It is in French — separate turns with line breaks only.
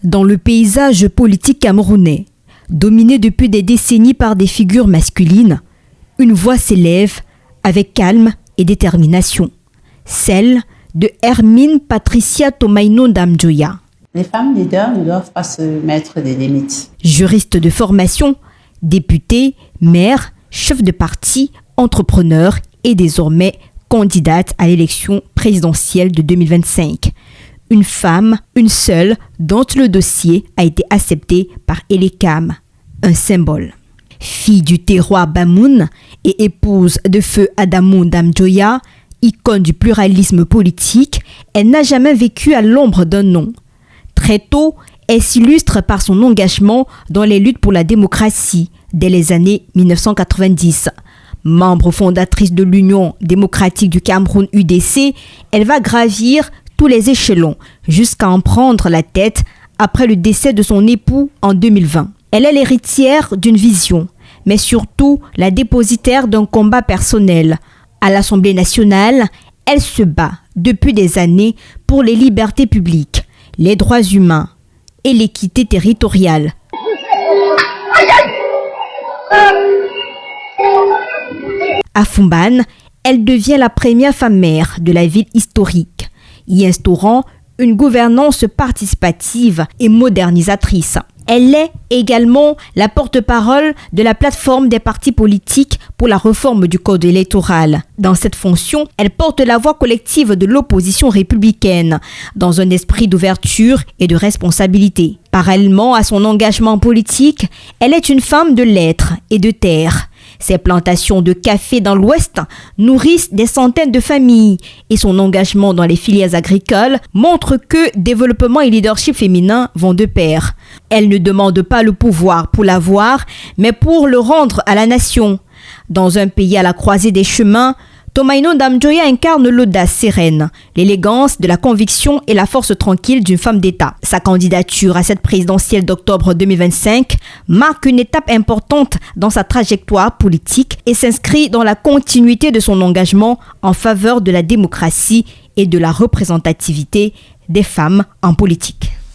Dans le paysage politique camerounais, dominé depuis des décennies par des figures masculines, une voix s'élève avec calme et détermination, celle de Hermine Patricia Tomaino Ndamjoya.
Les femmes leaders ne doivent pas se mettre des limites.
Juriste de formation, députée, maire, chef de parti, entrepreneur et désormais candidate à l'élection présidentielle de 2025. Une femme, une seule, dont le dossier a été accepté par Elekam, un symbole. Fille du terroir Bamoun et épouse de feu Adamou Ndamjoya, icône du pluralisme politique, elle n'a jamais vécu à l'ombre d'un nom. Très tôt, elle s'illustre par son engagement dans les luttes pour la démocratie dès les années 1990. Membre fondatrice de l'Union démocratique du Cameroun UDC, elle va gravir tous les échelons jusqu'à en prendre la tête après le décès de son époux en 2020. Elle est l'héritière d'une vision, mais surtout la dépositaire d'un combat personnel. À l'Assemblée nationale, elle se bat depuis des années pour les libertés publiques, les droits humains et l'équité territoriale. À Foumban, elle devient la première femme maire de la ville historique, y instaurant une gouvernance participative et modernisatrice. Elle est également la porte-parole de la plateforme des partis politiques pour la réforme du code électoral. Dans cette fonction, elle porte la voix collective de l'opposition républicaine, dans un esprit d'ouverture et de responsabilité. Parallèlement à son engagement politique, elle est une femme de lettres et de terre. Ses plantations de café dans l'Ouest nourrissent des centaines de familles et son engagement dans les filières agricoles montre que développement et leadership féminin vont de pair. Elle ne demande pas le pouvoir pour l'avoir, mais pour le rendre à la nation. Dans un pays à la croisée des chemins, Tomaino Ndamjoya incarne l'audace sereine, l'élégance de la conviction et la force tranquille d'une femme d'État. Sa candidature à cette présidentielle d'octobre 2025 marque une étape importante dans sa trajectoire politique et s'inscrit dans la continuité de son engagement en faveur de la démocratie et de la représentativité des femmes en politique.